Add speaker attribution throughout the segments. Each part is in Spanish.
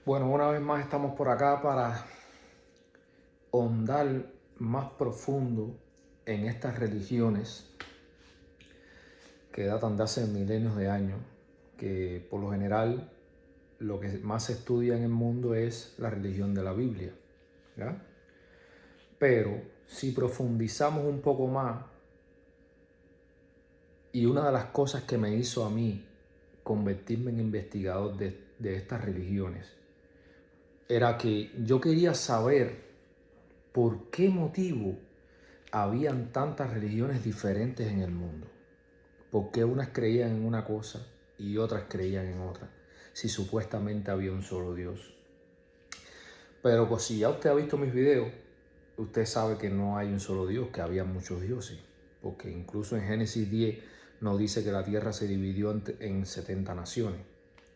Speaker 1: Bueno, una vez más estamos por acá para ahondar más profundo en estas religiones que datan de hace milenios de años, que por lo general lo que más se estudia en el mundo es la religión de la Biblia, ¿ya? Pero si profundizamos un poco más, y una de las cosas que me hizo a mí convertirme en investigador de estas religiones, era que yo quería saber por qué motivo habían tantas religiones diferentes en el mundo. ¿Por qué unas creían en una cosa y otras creían en otra? Si supuestamente había un solo Dios. Pero pues si ya usted ha visto mis videos, usted sabe que no hay un solo Dios, que había muchos dioses. Porque incluso en Génesis 10 nos dice que la tierra se dividió en 70 naciones.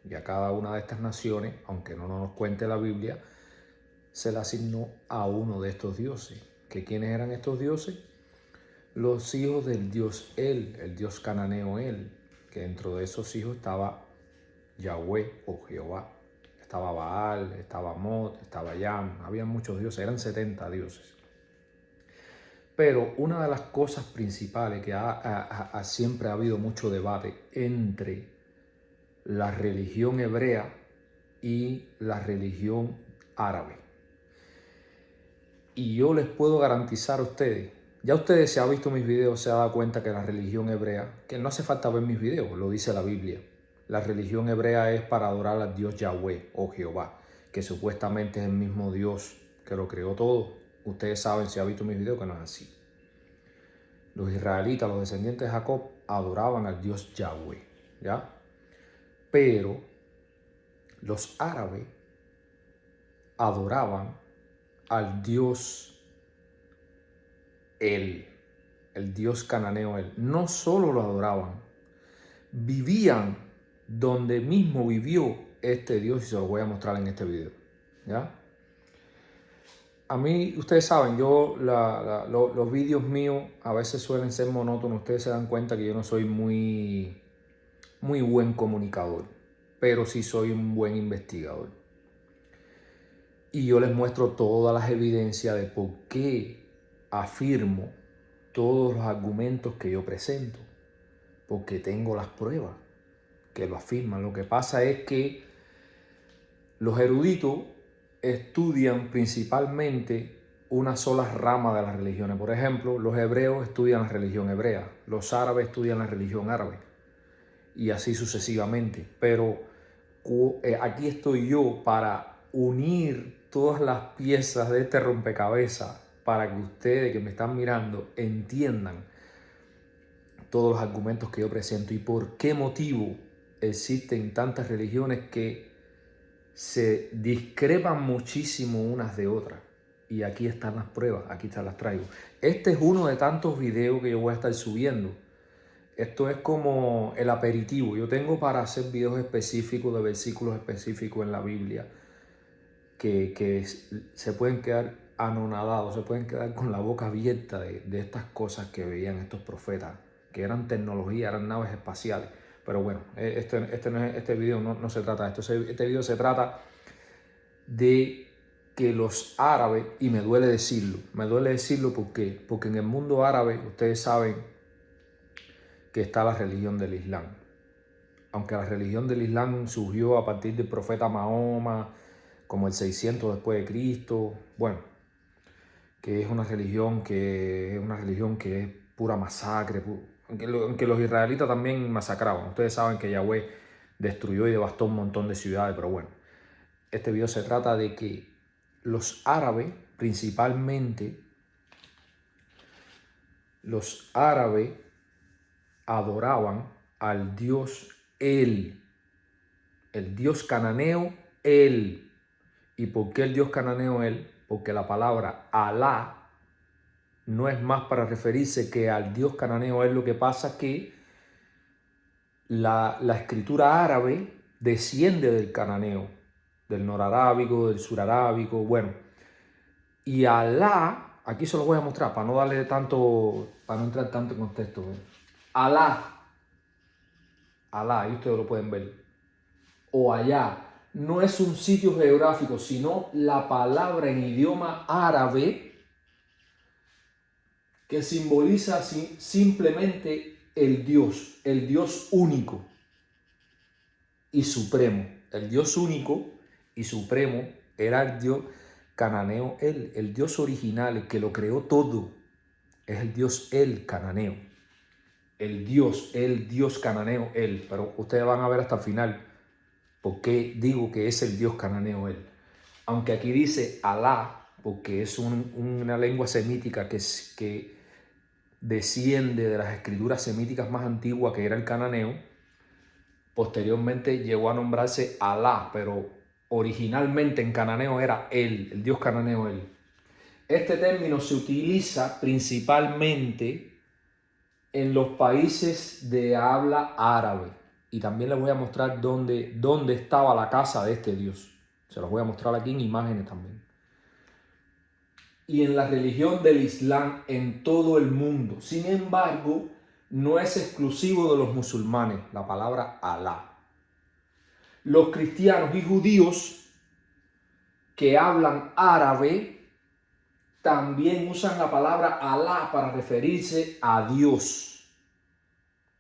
Speaker 1: Y a cada una de estas naciones, aunque no nos cuente la Biblia, se le asignó a uno de estos dioses. ¿Que quiénes eran estos dioses? Los hijos del dios el dios cananeo que dentro de esos hijos estaba Yahweh o Jehová. Estaba Baal, estaba Mot, estaba Yam, había muchos dioses, eran 70 dioses. Pero una de las cosas principales que siempre ha habido mucho debate entre la religión hebrea y la religión árabe. Y yo les puedo garantizar a ustedes, ya ustedes si han visto mis videos se han dado cuenta que la religión hebrea, que no hace falta ver mis videos, lo dice la Biblia. La religión hebrea es para adorar al Dios Yahweh o Jehová, que supuestamente es el mismo Dios que lo creó todo. Ustedes saben si han visto mis videos que no es así. Los israelitas, los descendientes de Jacob, adoraban al Dios Yahweh, ¿ya? Pero los árabes adoraban al Dios el Dios cananeo No solo lo adoraban, vivían donde mismo vivió este Dios, y se lo voy a mostrar en este video, ¿ya? A mí, ustedes saben, los vídeos míos a veces suelen ser monótonos. Ustedes se dan cuenta que yo no soy muy buen comunicador, pero sí soy un buen investigador. Y yo les muestro todas las evidencias de por qué afirmo todos los argumentos que yo presento, porque tengo las pruebas que lo afirman. Lo que pasa es que los eruditos estudian principalmente una sola rama de las religiones. Por ejemplo, los hebreos estudian la religión hebrea, los árabes estudian la religión árabe, y así sucesivamente. Pero aquí estoy yo para unir todas las piezas de este rompecabezas para que ustedes que me están mirando entiendan todos los argumentos que yo presento y por qué motivo existen tantas religiones que se discrepan muchísimo unas de otras. Y aquí están las pruebas, aquí las traigo. Este es uno de tantos videos que yo voy a estar subiendo. Esto es como el aperitivo. Yo tengo para hacer videos específicos de versículos específicos en la Biblia que se pueden quedar anonadados, se pueden quedar con la boca abierta de estas cosas que veían estos profetas, que eran tecnología, eran naves espaciales. Pero bueno, este video no se trata de esto. Este video se trata de que los árabes, y me duele decirlo porque en el mundo árabe ustedes saben que está la religión del Islam. Aunque la religión del Islam surgió a partir del profeta Mahoma, como el 600 después de Cristo, bueno, que es una religión que es pura masacre, aunque los israelitas también masacraban. Ustedes saben que Yahweh destruyó y devastó un montón de ciudades, pero bueno, este video se trata de que los árabes, principalmente, los árabes adoraban al dios el dios cananeo ¿Y por qué el dios cananeo Porque la palabra Alá no es más para referirse que al dios cananeo Lo que pasa es que la escritura árabe desciende del cananeo, del norarábico, del surarábico, bueno. Y Alá, aquí se lo voy a mostrar para no darle tanto, para no entrar tanto en contexto. Alá, y ustedes lo pueden ver. O allá, no es un sitio geográfico, sino la palabra en idioma árabe que simboliza simplemente el Dios único y supremo. El Dios único y supremo era el Dios cananeo, el Dios original, el que lo creó todo. Es el Dios el cananeo. El Dios cananeo, él. Pero ustedes van a ver hasta el final por qué digo que es el Dios cananeo, él. Aunque aquí dice Alá, porque es una lengua semítica que desciende de las escrituras semíticas más antiguas, que era el cananeo. Posteriormente llegó a nombrarse Alá, pero originalmente en cananeo era él, el Dios cananeo, él. Este término se utiliza principalmente en los países de habla árabe. Y también les voy a mostrar dónde estaba la casa de este Dios. Se los voy a mostrar aquí en imágenes también. Y en la religión del Islam en todo el mundo. Sin embargo, no es exclusivo de los musulmanes, la palabra Alá. Los cristianos y judíos que hablan árabe también usan la palabra Alá para referirse a Dios.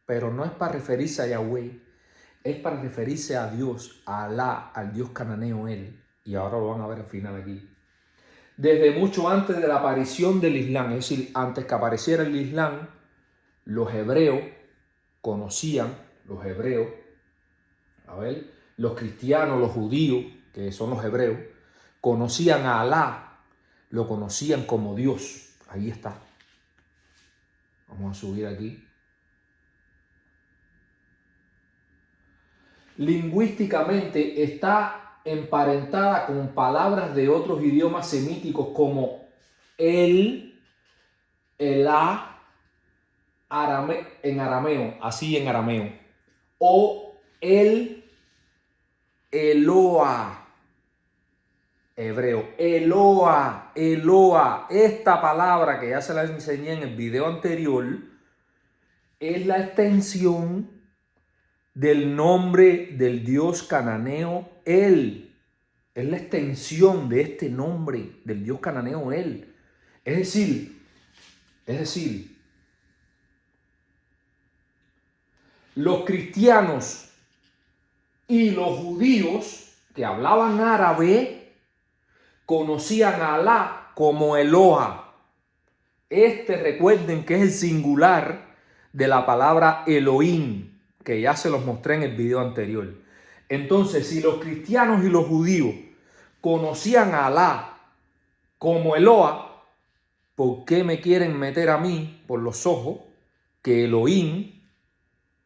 Speaker 1: Pero no es para referirse a Yahweh, es para referirse a Dios, a Alá, al Dios cananeo, él. Y ahora lo van a ver al final aquí. Desde mucho antes de la aparición del Islam, es decir, antes que apareciera el Islam, los hebreos conocían, los cristianos, los judíos, que son los hebreos, conocían a Alá, lo conocían como Dios. Ahí está. Vamos a subir aquí. Lingüísticamente está emparentada con palabras de otros idiomas semíticos como el, elá, en arameo, así en arameo, o el, Eloa, hebreo, Eloa, Eloa. Esta palabra que ya se la enseñé en el video anterior es la extensión del nombre del Dios cananeo, él. Es la extensión de este nombre del Dios cananeo, él. Es decir, los cristianos y los judíos que hablaban árabe conocían a Alá como Eloha. Recuerden que es el singular de la palabra Elohim, que ya se los mostré en el video anterior. Entonces, si los cristianos y los judíos conocían a Alá como Eloha, ¿por qué me quieren meter a mí por los ojos que Elohim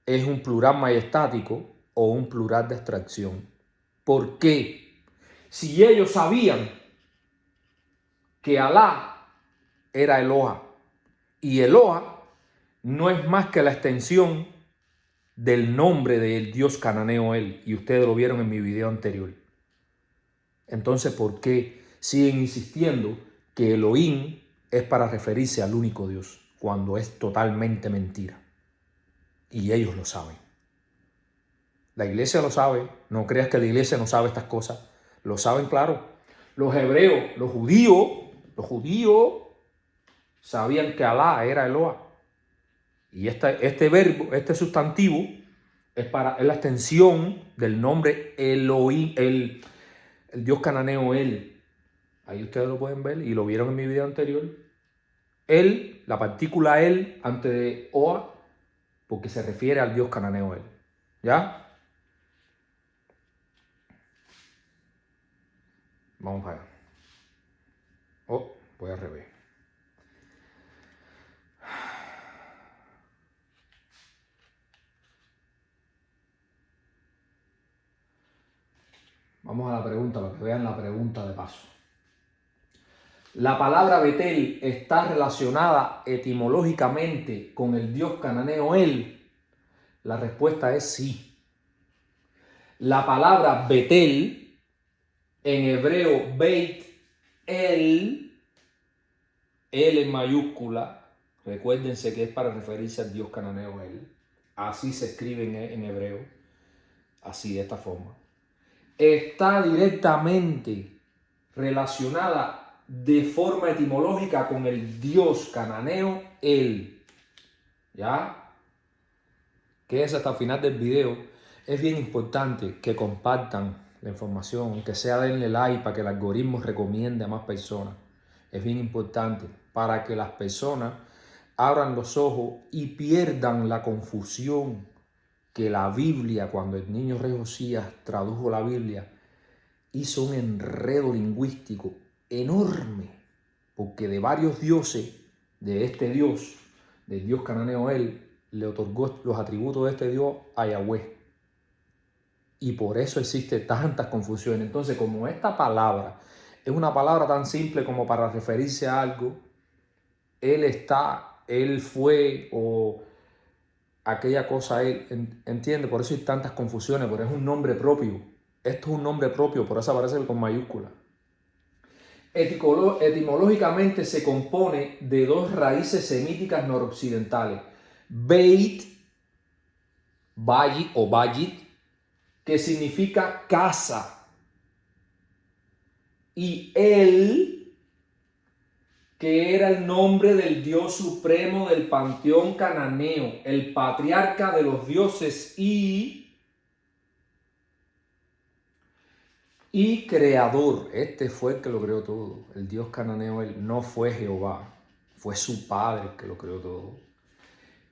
Speaker 1: es un plural majestático o un plural de abstracción? ¿Por qué? Si ellos sabían que Alá era Eloha y Eloha no es más que la extensión del nombre del Dios cananeo, él, y ustedes lo vieron en mi video anterior. Entonces, ¿por qué siguen insistiendo que Elohim es para referirse al único Dios, cuando es totalmente mentira? Y ellos lo saben. La iglesia lo sabe. No creas que la iglesia no sabe estas cosas. Lo saben claro. Los hebreos, los judíos sabían que Alá era Eloha. Y este verbo, este sustantivo, es la extensión del nombre Elohim, el Dios cananeo, él. Ahí ustedes lo pueden ver y lo vieron en mi video anterior. Él, la partícula él antes de Oa, porque se refiere al Dios cananeo, él. ¿Ya? Vamos allá. Oh, voy al revés. Vamos a la pregunta, para que vean la pregunta de paso. ¿La palabra Betel está relacionada etimológicamente con el Dios cananeo él? La respuesta es sí. La palabra Betel, en hebreo Beit El en mayúscula, recuérdense que es para referirse al Dios cananeo él. Así se escribe en hebreo, así de esta forma. está directamente relacionada de forma etimológica con el dios cananeo El. ¿Ya? Que es hasta el final del video. Es bien importante que compartan la información, aunque sea denle like para que el algoritmo recomiende a más personas. Es bien importante para que las personas abran los ojos y pierdan la confusión que la Biblia, cuando el niño rey Josías tradujo la Biblia, hizo un enredo lingüístico enorme, porque de varios dioses, de este dios, del dios cananeo él, le otorgó los atributos de este dios a Yahweh. Y por eso existe tantas confusiones. Entonces, como esta palabra es una palabra tan simple como para referirse a algo, él está, él fue o aquella cosa, él, entiende, por eso hay tantas confusiones, pero es un nombre propio. Esto es un nombre propio, por eso aparece con mayúscula. Etimológicamente se compone de dos raíces semíticas noroccidentales. Beit, Bayit o Bayit, que significa casa. Y El, que era el nombre del dios supremo del panteón cananeo, el patriarca de los dioses y creador. Este fue el que lo creó todo. El dios cananeo, él no fue Jehová, fue su padre el que lo creó todo.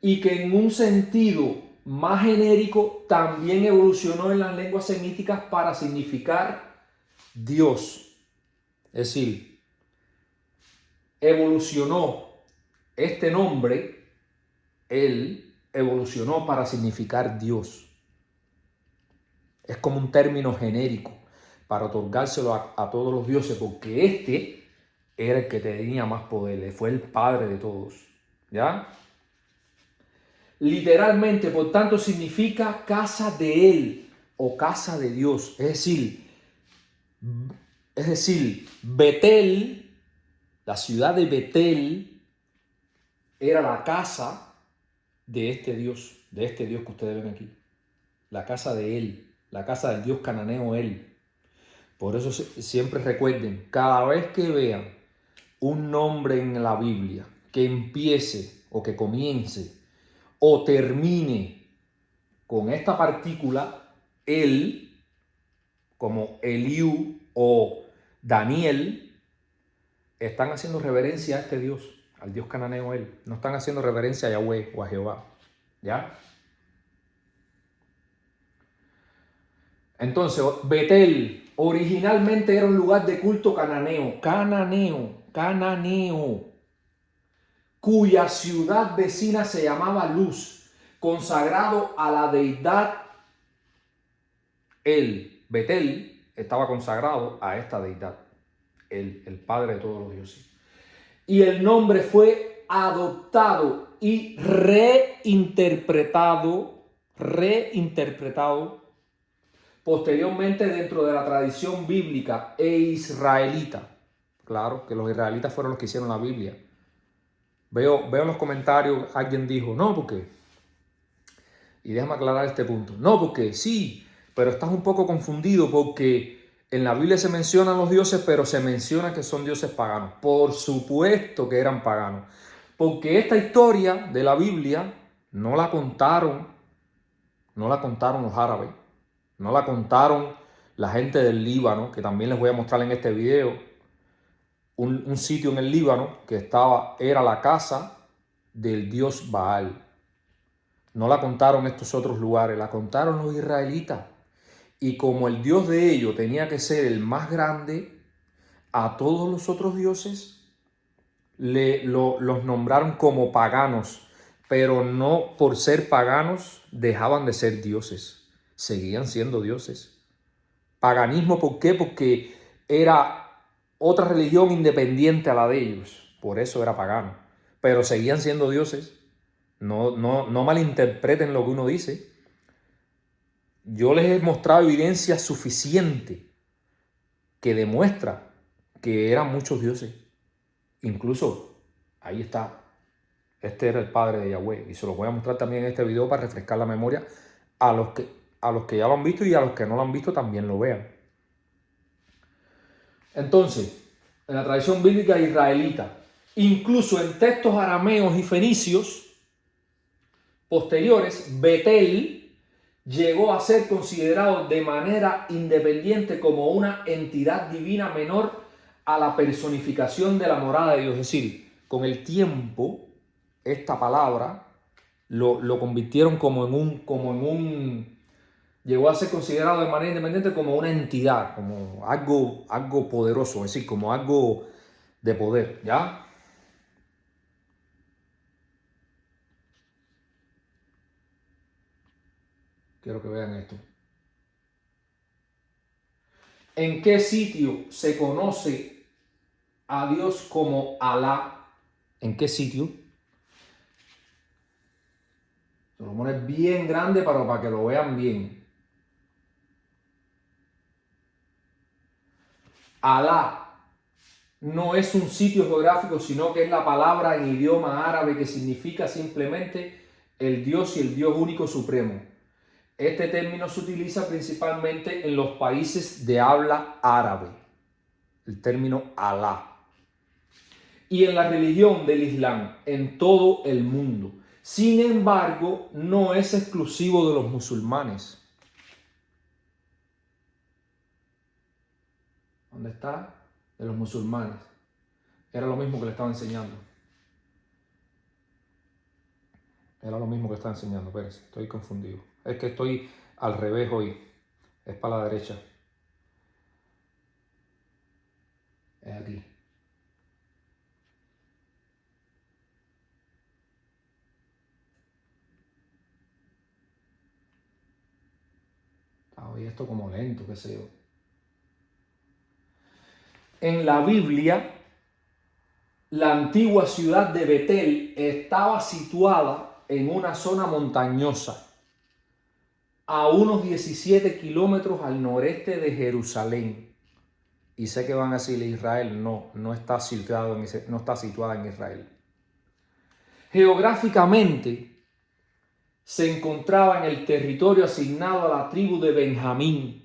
Speaker 1: Y que en un sentido más genérico también evolucionó en las lenguas semíticas para significar Dios. Es decir, evolucionó este nombre, él evolucionó para significar Dios. Es como un término genérico para otorgárselo a todos los dioses, porque este era el que tenía más poder, fue el padre de todos. ¿Ya? Literalmente, por tanto, significa casa de él o casa de Dios. Es decir, Betel, la ciudad de Betel, era la casa de este Dios que ustedes ven aquí. La casa de él, la casa del Dios cananeo él. Por eso siempre recuerden, cada vez que vean un nombre en la Biblia que empiece o que comience o termine con esta partícula, él, como Eliú o Daniel, están haciendo reverencia a este Dios, al Dios cananeo él. No están haciendo reverencia a Yahweh o a Jehová. ¿Ya? Entonces, Betel originalmente era un lugar de culto cananeo, cuya ciudad vecina se llamaba Luz, consagrado a la deidad. Betel estaba consagrado a esta deidad, el padre de todos los dioses. Y el nombre fue adoptado y reinterpretado posteriormente dentro de la tradición bíblica e israelita. Claro que los israelitas fueron los que hicieron la Biblia. Veo en los comentarios, alguien dijo, no, porque, y déjame aclarar este punto, no, porque sí, pero estás un poco confundido porque en la Biblia se mencionan los dioses, pero se menciona que son dioses paganos. Por supuesto que eran paganos, porque esta historia de la Biblia no la contaron los árabes, no la contaron la gente del Líbano, que también les voy a mostrar en este video, un sitio en el Líbano que era la casa del dios Baal. No la contaron estos otros lugares, la contaron los israelitas. Y como el dios de ellos tenía que ser el más grande, a todos los otros dioses los nombraron como paganos, pero no por ser paganos dejaban de ser dioses, seguían siendo dioses. Paganismo, ¿por qué? Porque era otra religión independiente a la de ellos, por eso era pagano, pero seguían siendo dioses. No malinterpreten lo que uno dice. Yo les he mostrado evidencia suficiente que demuestra que eran muchos dioses. Incluso, ahí está, este era el padre de Yahweh. Y se los voy a mostrar también en este video para refrescar la memoria a los que ya lo han visto y a los que no lo han visto también lo vean. Entonces, en la tradición bíblica israelita, incluso en textos arameos y fenicios posteriores, Betel llegó a ser considerado de manera independiente como una entidad divina menor a la personificación de la morada de Dios. Es decir, con el tiempo, esta palabra lo convirtieron llegó a ser considerado de manera independiente como una entidad, como algo poderoso, es decir, como algo de poder, ¿ya? Quiero que vean esto. ¿En qué sitio se conoce a Dios como Alá? ¿En qué sitio? Se lo pone bien grande para que lo vean bien. Alá no es un sitio geográfico, sino que es la palabra en idioma árabe que significa simplemente el Dios y el Dios único supremo. Este término se utiliza principalmente en los países de habla árabe, el término Alá, y en la religión del Islam en todo el mundo. Sin embargo, no es exclusivo de los musulmanes. ¿Dónde está? De los musulmanes. Era lo mismo que le estaba enseñando. Era lo mismo que estaba enseñando. Espérense, estoy confundido. Es que estoy al revés hoy. Es para la derecha. Es aquí. Hoy esto como lento, qué sé yo. En la Biblia, la antigua ciudad de Betel estaba situada en una zona montañosa, a unos 17 kilómetros al noreste de Jerusalén. Y sé que van a decirle Israel, no está situada en Israel. Geográficamente se encontraba en el territorio asignado a la tribu de Benjamín,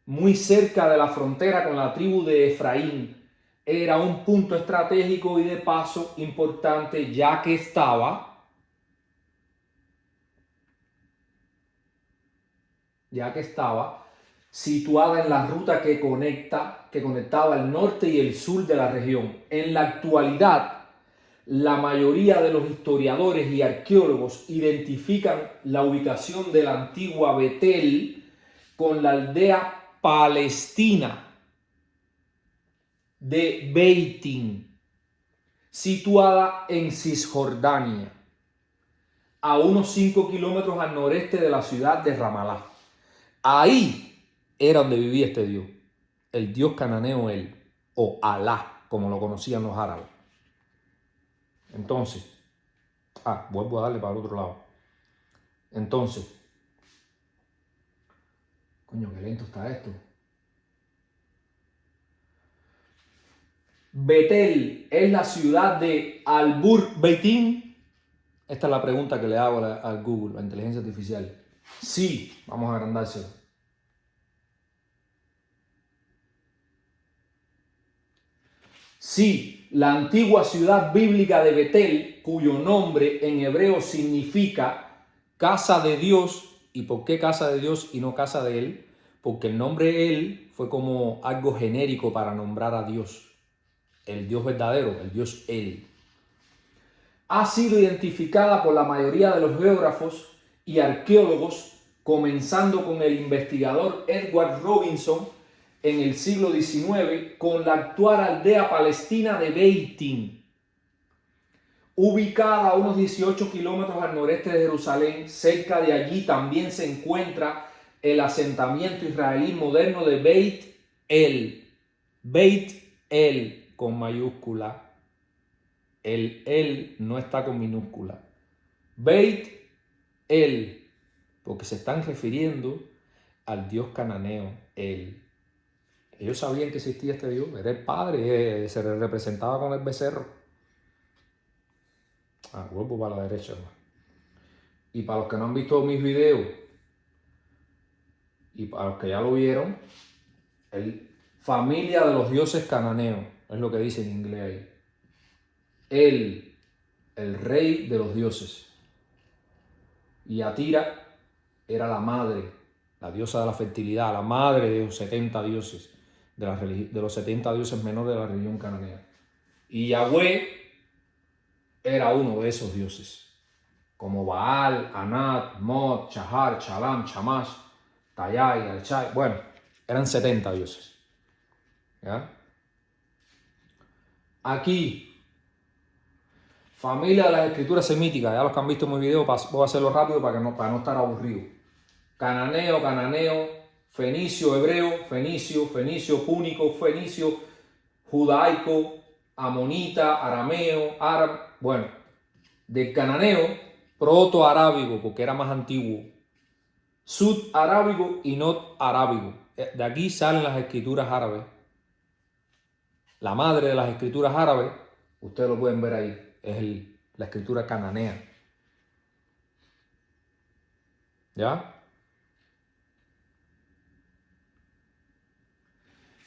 Speaker 1: muy cerca de la frontera con la tribu de Efraín. Era un punto estratégico y de paso importante, ya que estaba situada en la ruta que conectaba el norte y el sur de la región. En la actualidad, la mayoría de los historiadores y arqueólogos identifican la ubicación de la antigua Betel con la aldea palestina de Beitín, situada en Cisjordania, a unos 5 kilómetros al noreste de la ciudad de Ramalá. Ahí era donde vivía este dios, el dios cananeo El, o Alá, como lo conocían los árabes. Entonces, vuelvo a darle para el otro lado. Entonces, coño, qué lento está esto. Betel es la ciudad de Al-Bur Beitín. Esta es la pregunta que le hago al Google, a la inteligencia artificial. Sí, vamos a agrandárselo. Sí, la antigua ciudad bíblica de Betel, cuyo nombre en hebreo significa casa de Dios. ¿Y por qué casa de Dios y no casa de Él? Porque el nombre Él fue como algo genérico para nombrar a Dios. El Dios verdadero, el Dios Él. Ha sido identificada por la mayoría de los geógrafos y arqueólogos, comenzando con el investigador Edward Robinson en el siglo XIX, con la actual aldea palestina de Beitín, ubicada a unos 18 kilómetros al noreste de Jerusalén. Cerca de allí también se encuentra el asentamiento israelí moderno de Beit El. Beit El con mayúscula. El no está con minúscula. Beit El, porque se están refiriendo al dios cananeo El. Ellos sabían que existía este dios, era el padre, se le representaba con el becerro. Vuelvo para la derecha, ¿no? Y para los que no han visto mis videos, y para los que ya lo vieron, él familia de los dioses cananeos, es lo que dice en inglés ahí. Él, el rey de los dioses. Y Atira era la madre, la diosa de la fertilidad, la madre de los 70 dioses, de los 70 dioses menores de la religión cananea. Y Yahweh era uno de esos dioses, como Baal, Anat, Mod, Chahar, Chalam, Chamash, Tayay, Alchai. Bueno, eran 70 dioses. ¿Ya? Aquí, familia de las escrituras semíticas, ya los que han visto mi video, voy a hacerlo rápido para no estar aburrido. Cananeo, cananeo, fenicio, hebreo, fenicio, púnico, fenicio, judaico, amonita, arameo, árabe. Bueno, del cananeo, proto-arábigo, porque era más antiguo, sud-arábigo y not-arábigo. De aquí salen las escrituras árabes. La madre de las escrituras árabes, ustedes lo pueden ver ahí, es la escritura cananea. ¿Ya?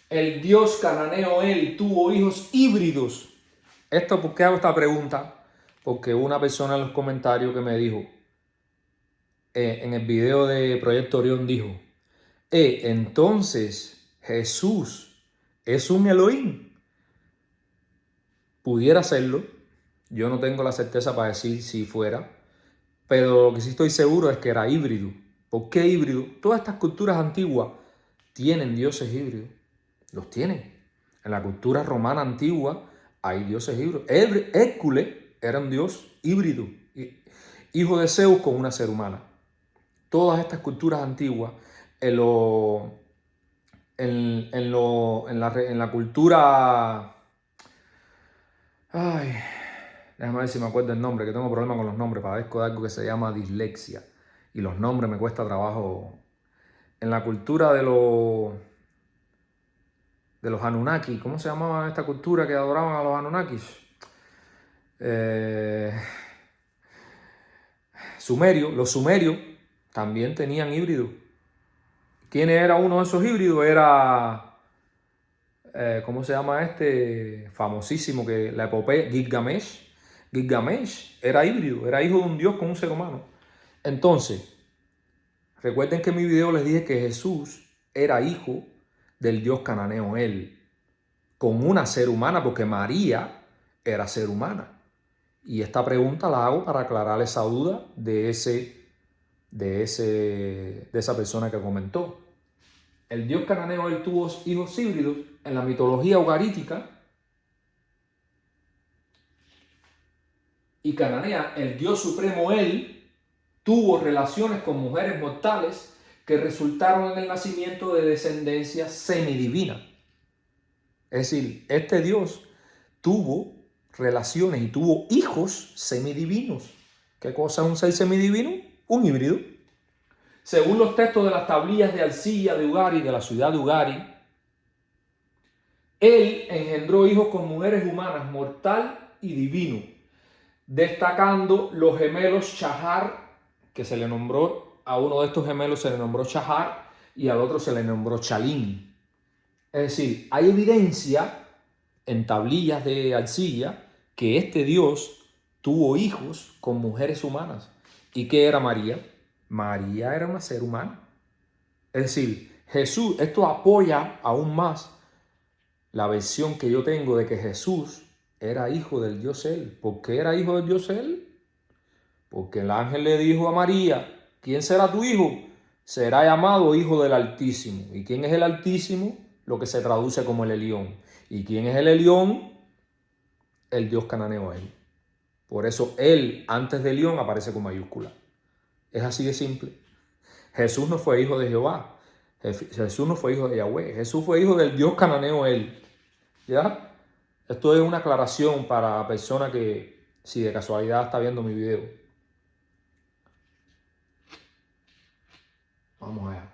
Speaker 1: El dios cananeo él tuvo hijos híbridos. ¿Por qué hago esta pregunta? Porque una persona en los comentarios que me dijo, en el video de Proyecto Orión dijo, entonces Jesús es un Elohim. Pudiera serlo, yo no tengo la certeza para decir si fuera, pero lo que sí estoy seguro es que era híbrido. ¿Por qué híbrido? Todas estas culturas antiguas tienen dioses híbridos, los tienen. En la cultura romana antigua hay dioses híbridos. Hércules era un dios híbrido, hijo de Zeus con una ser humana. Todas estas culturas antiguas, en la cultura... Ay, déjame ver si me acuerdo el nombre, que tengo problemas con los nombres, padezco de algo que se llama dislexia. Y los nombres me cuesta trabajo. En la cultura de los Anunnaki, ¿cómo se llamaba esta cultura que adoraban a los Anunnakis? Los sumerios también tenían híbridos. ¿Quién era uno de esos híbridos? Era, ¿cómo se llama este? Famosísimo, que la epopeya, Gilgamesh. Gilgamesh era híbrido, era hijo de un dios con un ser humano. Entonces, recuerden que en mi video les dije que Jesús era hijo del dios cananeo él, con una ser humana, porque María era ser humana. Y esta pregunta la hago para aclarar esa duda de esa persona que comentó. El dios cananeo él tuvo hijos híbridos en la mitología ugarítica. Y cananea, el dios supremo él, tuvo relaciones con mujeres mortales que resultaron en el nacimiento de descendencia semidivina. Es decir, este dios tuvo relaciones y tuvo hijos semidivinos. ¿Qué cosa es un ser semidivino? Un híbrido. Según los textos de las tablillas de arcilla de Ugari, de la ciudad de Ugari, él engendró hijos con mujeres humanas, mortal y divino, destacando los gemelos Chahar, que se le nombró, a uno de estos gemelos se le nombró Chahar y al otro se le nombró Chalín. Es decir, hay evidencia en tablillas de arcilla que este Dios tuvo hijos con mujeres humanas. ¿Y qué era María? María era una ser humana. Es decir, Jesús, esto apoya aún más la versión que yo tengo de que Jesús era hijo del Dios él. ¿Por qué era hijo del Dios él? Porque el ángel le dijo a María, ¿quién será tu hijo? Será llamado hijo del Altísimo. ¿Y quién es el Altísimo? Lo que se traduce como el Elión. ¿Y quién es el Elión? El Dios cananeo él. Por eso él, antes de Elión, aparece con mayúscula. Es así de simple. Jesús no fue hijo de Jehová. Jesús no fue hijo de Yahweh. Jesús fue hijo del Dios cananeo él. ¿Ya? Esto es una aclaración para la persona que, si de casualidad está viendo mi video. Vamos allá.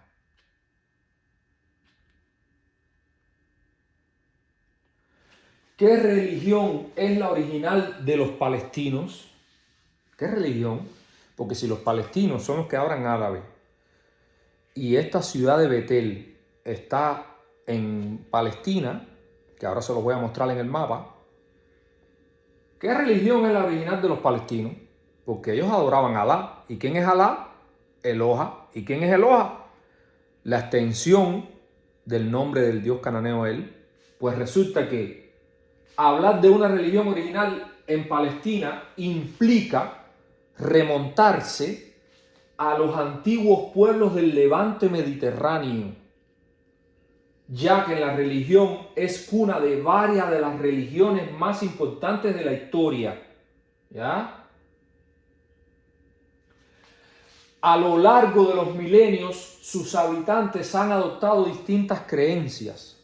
Speaker 1: ¿Qué religión es la original de los palestinos? ¿Qué religión? Porque si los palestinos son los que hablan árabe y esta ciudad de Betel está en Palestina, que ahora se los voy a mostrar en el mapa, ¿qué religión es la original de los palestinos? Porque ellos adoraban a Alá. ¿Y quién es Alá? Eloha. ¿Y quién es Eloha? La extensión del nombre del dios cananeo él. Pues resulta que hablar de una religión original en Palestina implica remontarse a los antiguos pueblos del levante mediterráneo, ya que la religión es cuna de varias de las religiones más importantes de la historia. ¿Ya? A lo largo de los milenios, sus habitantes han adoptado distintas creencias.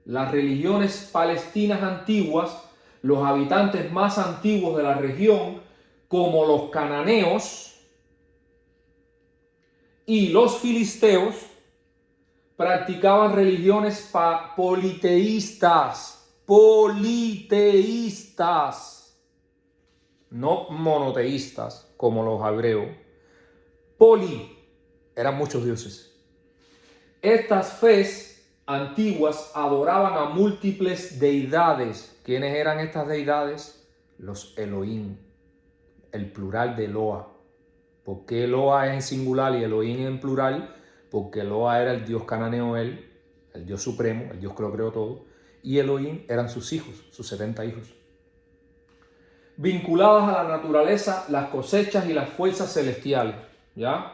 Speaker 1: Las religiones palestinas antiguas, los habitantes más antiguos de la región, como los cananeos y los filisteos, practicaban religiones politeístas, no monoteístas como los hebreos. Eran muchos dioses. Estas fes antiguas adoraban a múltiples deidades. ¿Quiénes eran estas deidades? Los Elohim, el plural de Eloa. ¿Por qué Eloa es en singular y Elohim en plural? Porque Eloa era el dios cananeo él, el dios supremo, el dios que lo creó todo, y Elohim eran sus hijos, sus 70 hijos. Vinculadas a la naturaleza, las cosechas y las fuerzas celestiales. ¿Ya?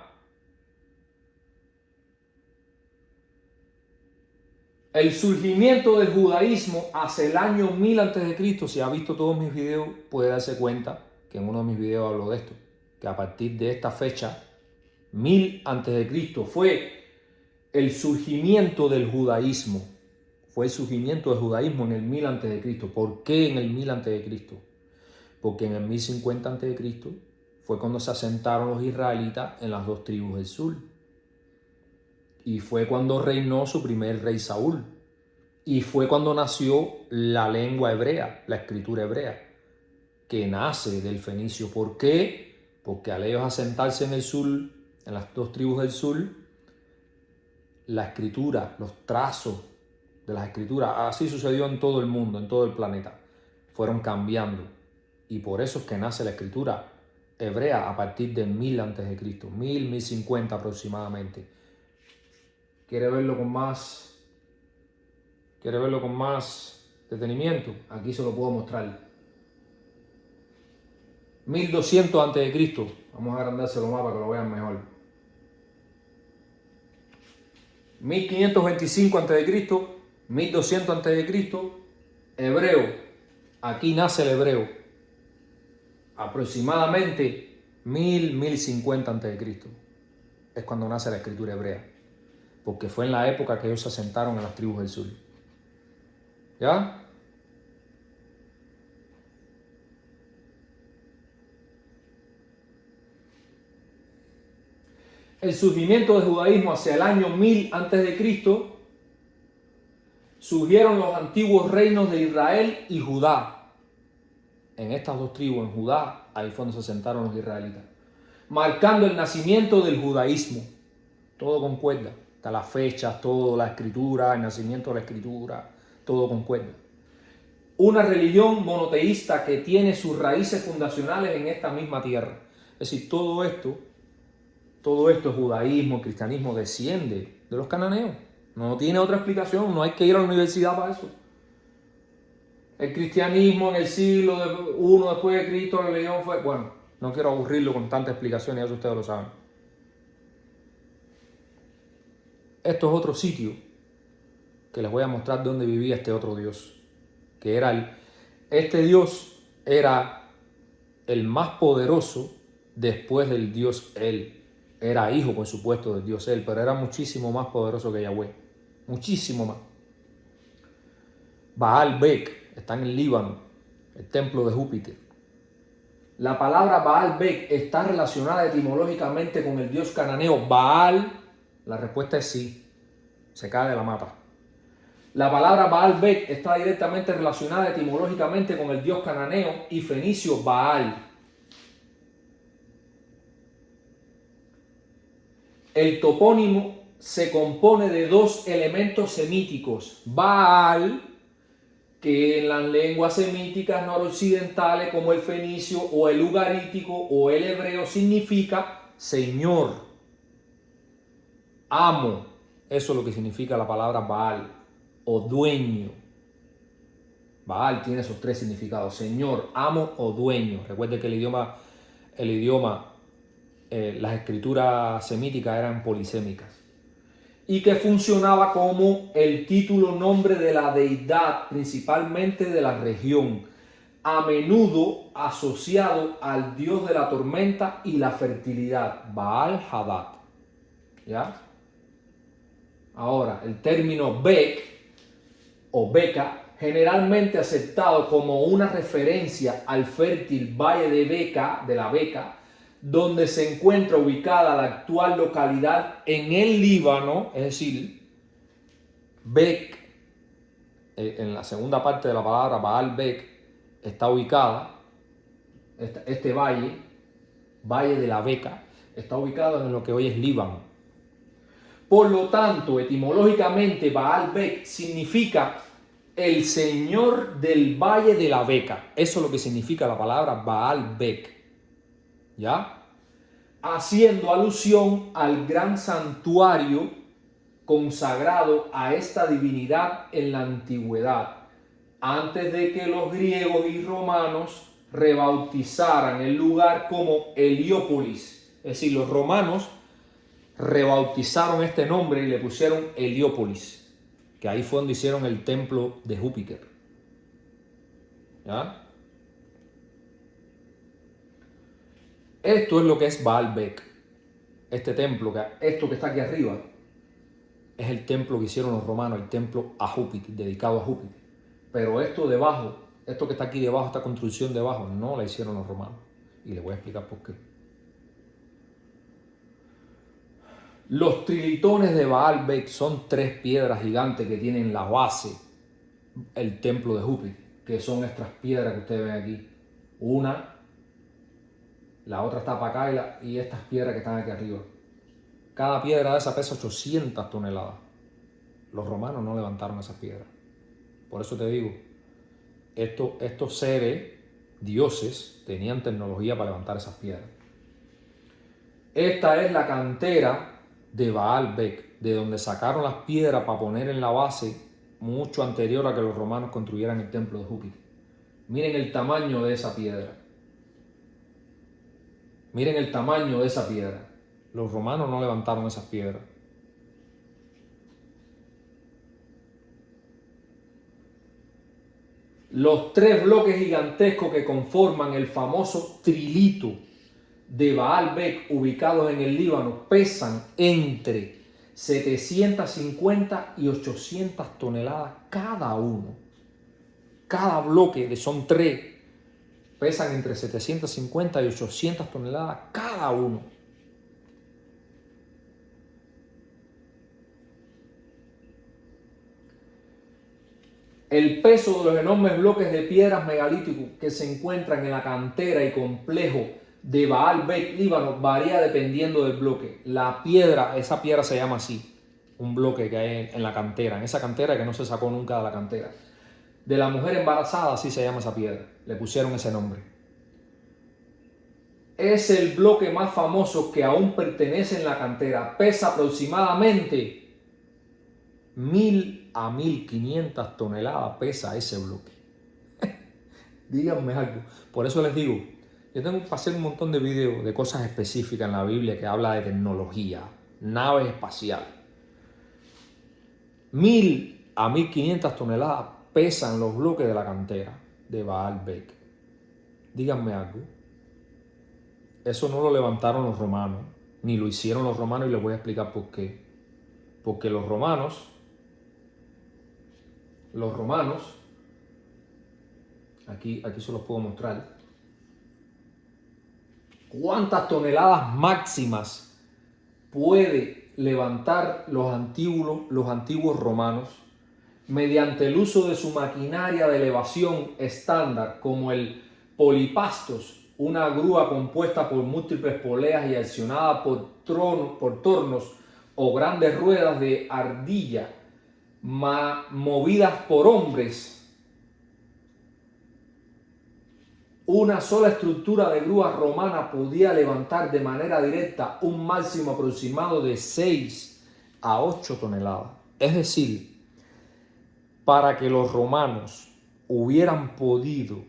Speaker 1: El surgimiento del judaísmo hacia el año 1000 a.C., si ha visto todos mis videos, puede darse cuenta que en uno de mis videos hablo de esto, que a partir de esta fecha, 1000 a.C., fue el surgimiento del judaísmo. Fue el surgimiento del judaísmo en el 1000 a.C. ¿Por qué en el 1000 a.C.? Porque en el 1050 a.C. fue cuando se asentaron los israelitas en las dos tribus del sur. Y fue cuando reinó su primer rey Saúl. Y fue cuando nació la lengua hebrea, la escritura hebrea, que nace del fenicio. ¿Por qué? Porque al ellos asentarse en el sur, en las dos tribus del sur, la escritura, los trazos de las escrituras, así sucedió en todo el mundo, en todo el planeta, fueron cambiando. Y por eso es que nace la escritura hebrea a partir de 1000 a.C., 1050 aproximadamente. ¿Quiere verlo con más detenimiento? Aquí se lo puedo mostrar. 1200 a.C. Vamos a agrandárselo más para que lo vean mejor. 1525 a.C., 1200 a.C., hebreo. Aquí nace el hebreo. Aproximadamente 1050 a.C. es cuando nace la escritura hebrea, porque fue en la época que ellos se asentaron en las tribus del sur. ¿Ya? El surgimiento del judaísmo hacia el año 1000 a.C., surgieron los antiguos reinos de Israel y Judá. En estas dos tribus, en Judá, ahí fue donde se asentaron los israelitas, marcando el nacimiento del judaísmo. Todo concuerda, hasta las fechas, todo, la escritura, el nacimiento de la escritura, todo concuerda. Una religión monoteísta que tiene sus raíces fundacionales en esta misma tierra. Es decir, todo esto, el judaísmo, el cristianismo, desciende de los cananeos. No tiene otra explicación, no hay que ir a la universidad para eso. El cristianismo en el siglo I después de Cristo, la religión fue... Bueno, no quiero aburrirlo con tantas explicaciones, eso ustedes lo saben. Esto es otro sitio que les voy a mostrar dónde vivía este otro Dios. Que era este Dios era el más poderoso después del Dios El. Era hijo, por supuesto, del Dios El, pero era muchísimo más poderoso que Yahweh. Muchísimo más. Baal-Bek está en el Líbano, el templo de Júpiter. La palabra Baal-Bek está relacionada etimológicamente con el dios cananeo Baal. La respuesta es sí. Se cae de la mata. La palabra Baal-Bek está directamente relacionada etimológicamente con el dios cananeo y fenicio Baal. El topónimo se compone de dos elementos semíticos. Baal, que en las lenguas semíticas noroccidentales como el fenicio o el ugarítico o el hebreo significa señor, amo. Eso es lo que significa la palabra Baal, o dueño. Baal tiene esos tres significados: señor, amo o dueño. Recuerde que las escrituras semíticas eran polisémicas, y que funcionaba como el título nombre de la deidad, principalmente de la región, a menudo asociado al dios de la tormenta y la fertilidad, Baal Hadad. ¿Ya? Ahora, el término Bek o Beca, generalmente aceptado como una referencia al fértil valle de Beca, de la Beca, donde se encuentra ubicada la actual localidad en el Líbano, es decir, Bek, en la segunda parte de la palabra Baal Bek, está ubicada, este valle de la Beca, está ubicado en lo que hoy es Líbano. Por lo tanto, etimológicamente, Baal Bek significa el señor del valle de la Beca. Eso es lo que significa la palabra Baal Bek. ¿Ya? Haciendo alusión al gran santuario consagrado a esta divinidad en la antigüedad, antes de que los griegos y romanos rebautizaran el lugar como Heliópolis. Es decir, los romanos rebautizaron este nombre y le pusieron Heliópolis, que ahí fue donde hicieron el templo de Júpiter. ¿Ya? Esto es lo que es Baal Bek. Este templo, esto que está aquí arriba, es el templo que hicieron los romanos, el templo a Júpiter, dedicado a Júpiter. Pero esto debajo, esto que está aquí debajo, esta construcción debajo, no la hicieron los romanos. Y les voy a explicar por qué. Los trilitones de Baal Bek son tres piedras gigantes que tienen la base, el templo de Júpiter, que son estas piedras que ustedes ven aquí. Una, la otra está para acá y estas piedras que están aquí arriba. Cada piedra de esa pesa 800 toneladas. Los romanos no levantaron esas piedras. Por eso te digo, estos seres, dioses, tenían tecnología para levantar esas piedras. Esta es la cantera de Baal Bek, de donde sacaron las piedras para poner en la base mucho anterior a que los romanos construyeran el templo de Júpiter. Miren el tamaño de esa piedra. Miren el tamaño de esa piedra. Los romanos no levantaron esas piedras. Los tres bloques gigantescos que conforman el famoso trilito de Baal Bek, ubicados en el Líbano, pesan entre 750 y 800 toneladas cada uno. Cada bloque, son tres, pesan entre 750 y 800 toneladas cada uno. El peso de los enormes bloques de piedras megalíticos que se encuentran en la cantera y complejo de Baal Bek, Líbano, varía dependiendo del bloque. La piedra, esa piedra se llama así, un bloque que hay en la cantera, en esa cantera que no se sacó nunca de la cantera. De la mujer embarazada, así se llama esa piedra, le pusieron ese nombre. Es el bloque más famoso que aún pertenece en la cantera, pesa aproximadamente 1000 a 1500 toneladas pesa ese bloque. Díganme algo. Por eso les digo, yo tengo que hacer un montón de videos de cosas específicas en la Biblia que habla de tecnología, naves espaciales. 1000 a 1500 toneladas pesan los bloques de la cantera de Baal Bek. Díganme algo. Eso no lo levantaron los romanos, ni lo hicieron los romanos, y les voy a explicar por qué. Porque los romanos, aquí se los puedo mostrar, cuántas toneladas máximas puede levantar los antiguos romanos mediante el uso de su maquinaria de elevación estándar, como el polipastos, una grúa compuesta por múltiples poleas y accionada por tornos o grandes ruedas de ardilla movidas por hombres, una sola estructura de grúa romana podía levantar de manera directa un máximo aproximado de 6 a 8 toneladas. Es decir, para que los romanos hubieran podido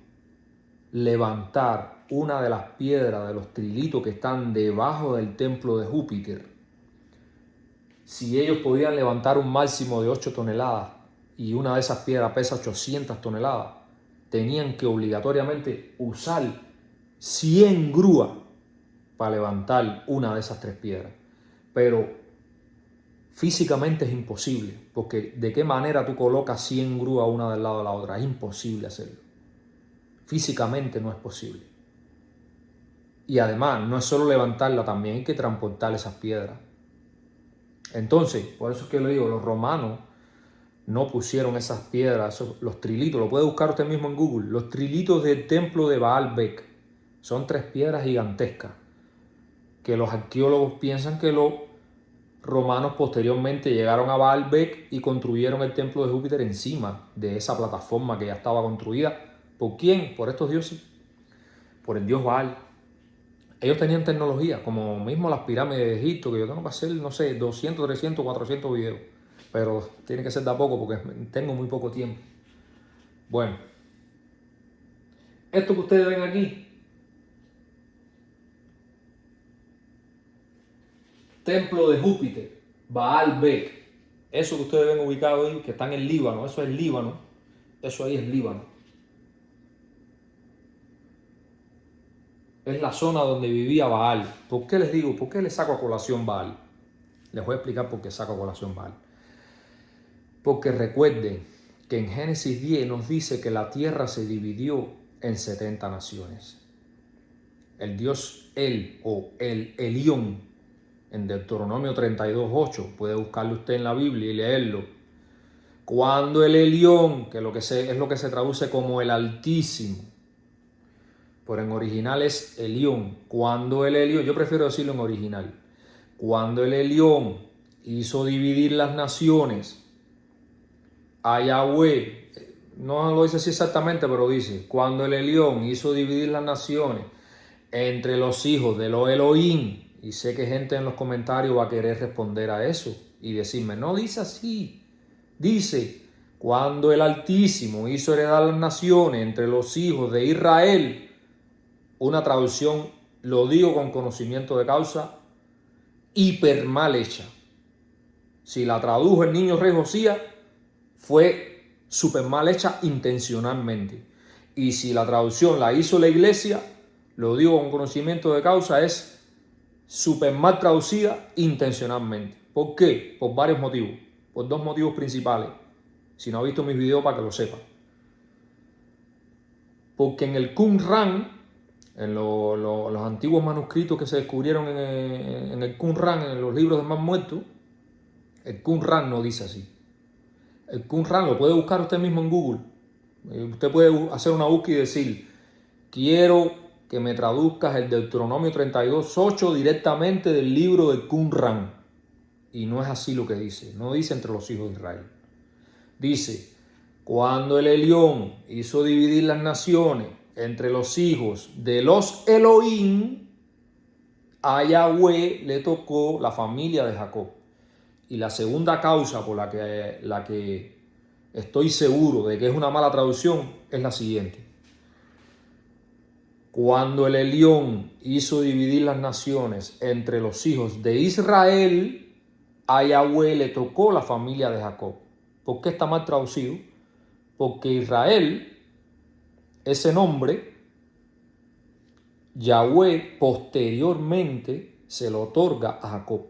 Speaker 1: levantar una de las piedras de los trilitos que están debajo del templo de Júpiter, si ellos podían levantar un máximo de 8 toneladas y una de esas piedras pesa 800 toneladas, tenían que obligatoriamente usar 100 grúas para levantar una de esas 3 piedras. Pero físicamente es imposible, porque ¿de qué manera tú colocas 100 grúas una del lado de la otra? Es imposible hacerlo. Físicamente no es posible. Y además, no es solo levantarla, también hay que transportar esas piedras. Entonces, por eso es que le digo, los romanos no pusieron esas piedras, los trilitos, lo puede buscar usted mismo en Google, los trilitos del templo de Baalbek. Son 3 piedras gigantescas que los arqueólogos piensan que los romanos posteriormente llegaron a Baalbek y construyeron el templo de Júpiter encima de esa plataforma que ya estaba construida. ¿Por quién? Por estos dioses. Por el dios Baal. Ellos tenían tecnología, como mismo las pirámides de Egipto, que yo tengo que hacer, no sé, 200, 300, 400 videos. Pero tiene que ser de a poco porque tengo muy poco tiempo. Bueno, esto que ustedes ven aquí, templo de Júpiter, Baalbek, eso que ustedes ven ubicado ahí, que está en el Líbano, eso es Líbano, eso ahí es Líbano. Es la zona donde vivía Baal. ¿Por qué les digo? ¿Por qué les saco a colación Baal? Les voy a explicar por qué saco a colación Baal. Porque recuerden que en Génesis 10 nos dice que la tierra se dividió en 70 naciones. El dios El o el Elión, en Deuteronomio 32:8, puede buscarlo usted en la Biblia y leerlo. Cuando el Elión, que es lo que se traduce como el Altísimo, pero en original es Elión. Cuando el Elión, yo prefiero decirlo en original, cuando el Elión hizo dividir las naciones a Yahweh, no lo dice así exactamente, pero dice, cuando el Elión hizo dividir las naciones entre los hijos de los Elohim, y sé que gente en los comentarios va a querer responder a eso y decirme, no dice así, dice, cuando el Altísimo hizo heredar las naciones entre los hijos de Israel. Una traducción, lo digo con conocimiento de causa, hiper mal hecha. Si la tradujo el niño rey Josías, fue súper mal hecha intencionalmente. Y si la traducción la hizo la iglesia, lo digo con conocimiento de causa, es súper mal traducida intencionalmente. ¿Por qué? Por varios motivos. Por 2 motivos principales. Si no ha visto mis videos, para que lo sepa. Porque en el Qumran, en los antiguos manuscritos que se descubrieron en el Qumran, en los libros de más muertos, el Qumran no dice así. El Qumran lo puede buscar usted mismo en Google. Usted puede hacer una búsqueda y decir, quiero que me traduzcas el Deuteronomio 32:8 directamente del libro del Qumran. Y no es así lo que dice. No dice entre los hijos de Israel. Dice, cuando el Elión hizo dividir las naciones entre los hijos de los Elohim, a Yahweh le tocó la familia de Jacob. Y la segunda causa por la que estoy seguro de que es una mala traducción es la siguiente. Cuando el Elión hizo dividir las naciones entre los hijos de Israel, a Yahweh le tocó la familia de Jacob. ¿Por qué está mal traducido? Porque Israel, ese nombre, Yahweh posteriormente se lo otorga a Jacob.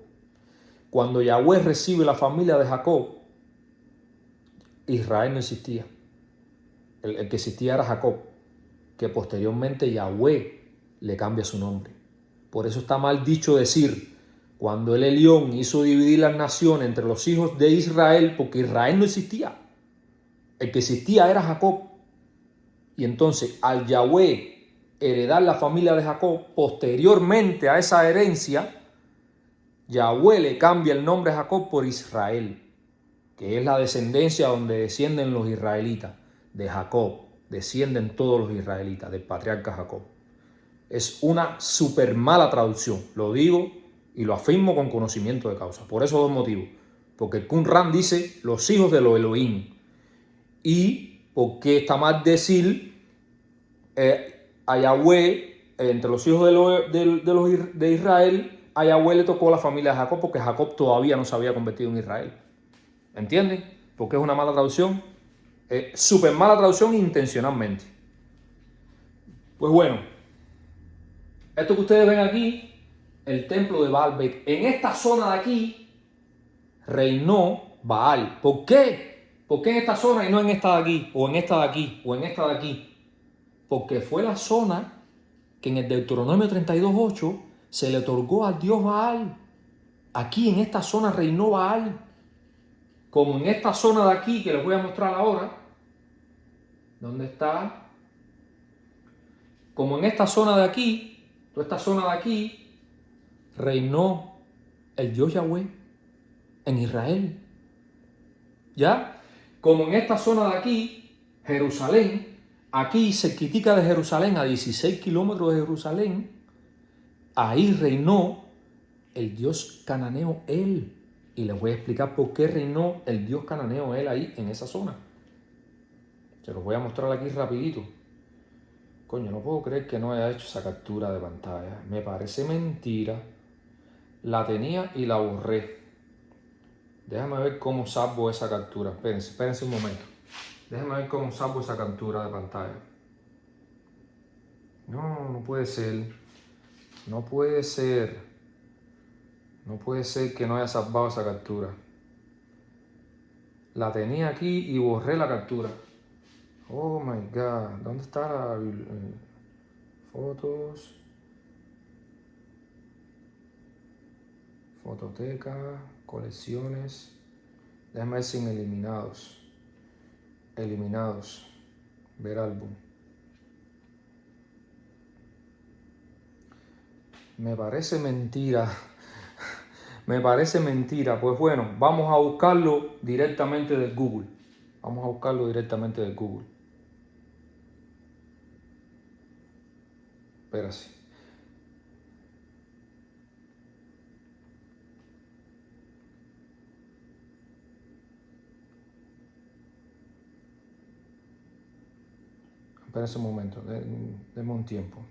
Speaker 1: Cuando Yahweh recibe la familia de Jacob, Israel no existía. El que existía era Jacob, que posteriormente Yahweh le cambia su nombre. Por eso está mal dicho decir, cuando el Elión hizo dividir las naciones entre los hijos de Israel, porque Israel no existía. El que existía era Jacob. Y entonces, al Yahweh heredar la familia de Jacob, posteriormente a esa herencia, Yahweh le cambia el nombre a Jacob por Israel, que es la descendencia donde descienden los israelitas. De Jacob descienden todos los israelitas, del patriarca Jacob. Es una súper mala traducción, lo digo y lo afirmo con conocimiento de causa. Por esos dos motivos. Porque el Qumran dice los hijos de los Elohim. Y porque está mal decir a Yahweh, entre los hijos de Israel, a Yahweh le tocó la familia de Jacob porque Jacob todavía no se había convertido en Israel. ¿Entienden? Porque es una mala traducción. Súper mala traducción intencionalmente. Pues bueno, esto que ustedes ven aquí, el templo de Baalbek. En esta zona de aquí reinó Baal. ¿Por qué? ¿Por qué en esta zona y no en esta de aquí? O en esta de aquí, o en esta de aquí. Porque fue la zona que en el Deuteronomio 32:8 se le otorgó al dios Baal. Aquí en esta zona reinó Baal. Como en esta zona de aquí, que les voy a mostrar ahora. ¿Dónde está? Como en esta zona de aquí, toda esta zona de aquí, reinó el dios Yahweh en Israel. ¿Ya? Como en esta zona de aquí, Jerusalén, aquí cerquitica de Jerusalén, a 16 kilómetros de Jerusalén, ahí reinó el dios cananeo El. Y les voy a explicar por qué reinó el dios cananeo El ahí, en esa zona. Se los voy a mostrar aquí rapidito. Coño, no puedo creer que no haya hecho esa captura de pantalla. Me parece mentira. La tenía y la borré. Déjame ver cómo salvo esa captura. Espérense un momento. Déjame ver cómo salvo esa captura de pantalla. No, no puede ser. No puede ser. No puede ser que no haya salvado esa captura. La tenía aquí y borré la captura. Oh my God. ¿Dónde está la fotos? Fototeca, colecciones. Déjame ver sin eliminados. Eliminados. Ver álbum. Me parece mentira. Me parece mentira. Pues bueno, vamos a buscarlo directamente del Google. Vamos a buscarlo directamente del Google. Espérate. Espérate un momento. Deme un tiempo.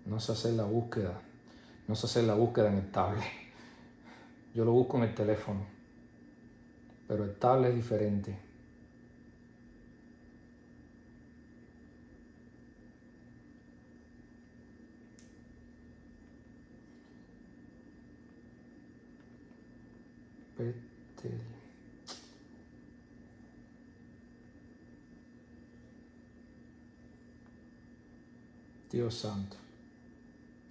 Speaker 1: No sé hacer la búsqueda. No sé hacer la búsqueda en el tablet. Yo lo busco en el teléfono. Pero el tablet es diferente. Betel. Dios santo.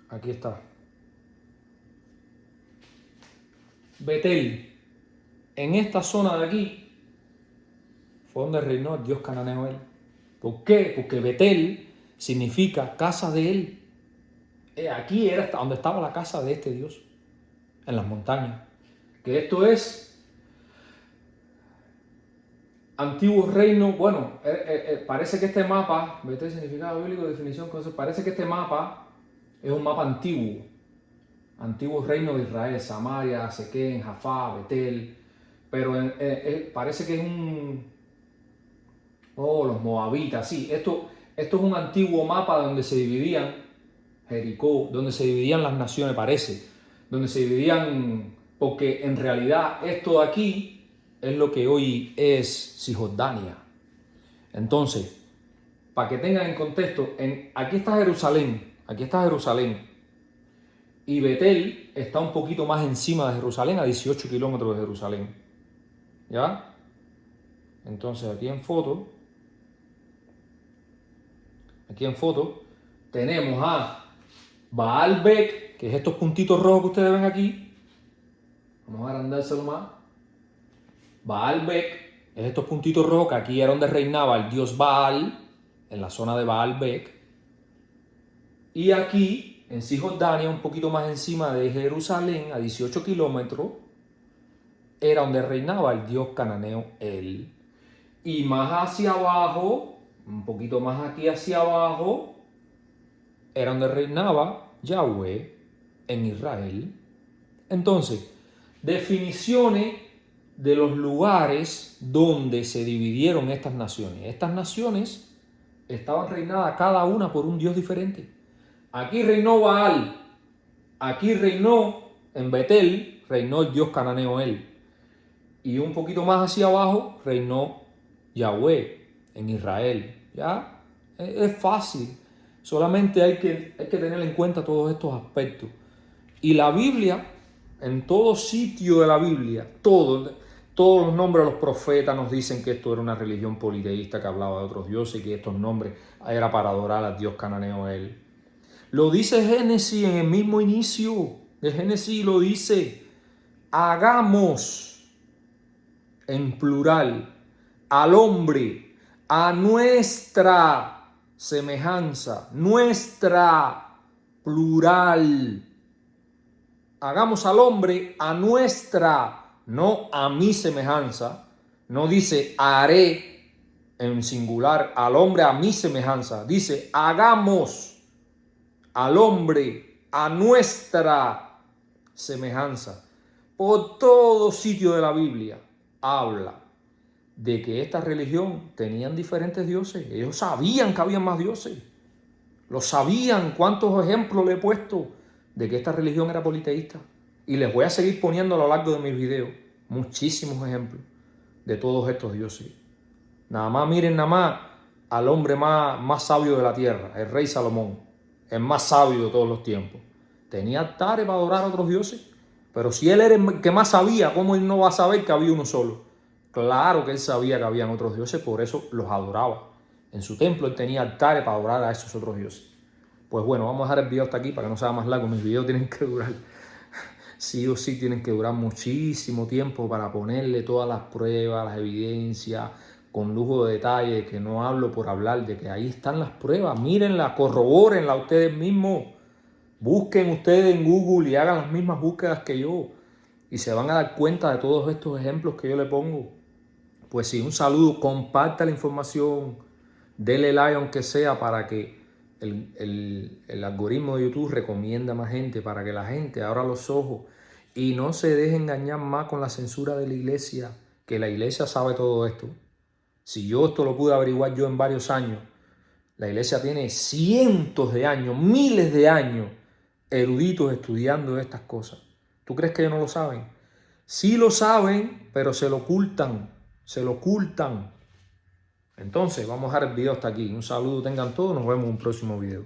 Speaker 1: Aquí está. Betel. En esta zona de aquí fue donde reinó el dios cananeo él. ¿Por qué? Porque Betel significa casa de él. Aquí era donde estaba la casa de este dios, en las montañas. Que esto es antiguo reino. Bueno, parece que este mapa, Betel significado bíblico, definición, cosas, parece que este mapa es un mapa antiguo. Antiguo reino de Israel, Samaria, Sequén, Jafá, Betel. Pero parece que es un... Oh, los moabitas, sí. Esto es un antiguo mapa donde se dividían Jericó, donde se dividían las naciones, parece. Donde se dividían... Porque en realidad esto de aquí es lo que hoy es Cisjordania. Entonces, para que tengan en contexto, aquí está Jerusalén. Aquí está Jerusalén. Y Betel está un poquito más encima de Jerusalén, a 18 kilómetros de Jerusalén. ¿Ya? Entonces aquí en foto tenemos a Baalbek, que es estos puntitos rojos que ustedes ven aquí. Vamos a agrandárselo más. Baalbek es estos puntitos rojos, que aquí era donde reinaba el dios Baal, en la zona de Baalbek. Y aquí, en Cisjordania, un poquito más encima de Jerusalén, a 18 kilómetros, era donde reinaba el dios cananeo El. Y más hacia abajo, un poquito más aquí hacia abajo, era donde reinaba Yahweh en Israel. Entonces, definiciones de los lugares donde se dividieron estas naciones. Estas naciones estaban reinadas cada una por un dios diferente. Aquí reinó Baal, aquí reinó en Betel, reinó el dios cananeo El. Y un poquito más hacia abajo reinó Yahweh en Israel. ¿Ya? Es fácil. Solamente hay que tener en cuenta todos estos aspectos. Y la Biblia, en todo sitio de la Biblia, todos los nombres de los profetas nos dicen que esto era una religión politeísta que hablaba de otros dioses y que estos nombres era para adorar al dios cananeo El. Lo dice Génesis en el mismo inicio de Génesis, lo dice: hagamos, en plural, al hombre a nuestra semejanza, nuestra, plural. Hagamos al hombre a nuestra, no a mi semejanza. No dice haré en singular, al hombre a mi semejanza. Dice hagamos al hombre a nuestra semejanza. Por todo sitio de la Biblia habla de que esta religión tenían diferentes dioses. Ellos sabían que había más dioses. Lo sabían. ¿Cuántos ejemplos le he puesto de que esta religión era politeísta? Y les voy a seguir poniendo a lo largo de mis videos muchísimos ejemplos de todos estos dioses. Miren al hombre más sabio de la tierra, el rey Salomón, el más sabio de todos los tiempos. Tenía altares para adorar a otros dioses. Pero si él era el que más sabía, ¿cómo él no va a saber que había uno solo? Claro que él sabía que habían otros dioses, por eso los adoraba. En su templo él tenía altares para adorar a esos otros dioses. Pues bueno, vamos a dejar el video hasta aquí para que no sea más largo. Mis videos tienen que durar, sí o sí, tienen que durar muchísimo tiempo para ponerle todas las pruebas, las evidencias, con lujo de detalle, que no hablo por hablar, de que ahí están las pruebas. Mírenlas, corrobórenlas ustedes mismos. Busquen ustedes en Google y hagan las mismas búsquedas que yo. Y se van a dar cuenta de todos estos ejemplos que yo le pongo. Pues sí, un saludo, comparta la información, dele like aunque sea para que el algoritmo de YouTube recomiende a más gente, para que la gente abra los ojos y no se deje engañar más con la censura de la iglesia, que la iglesia sabe todo esto. Si yo esto lo pude averiguar yo en varios años, la iglesia tiene cientos de años, miles de años, eruditos estudiando estas cosas. ¿Tú crees que ellos no lo saben? Sí lo saben, pero se lo ocultan. Se lo ocultan. Entonces, vamos a dejar el video hasta aquí. Un saludo tengan todos. Nos vemos en un próximo video.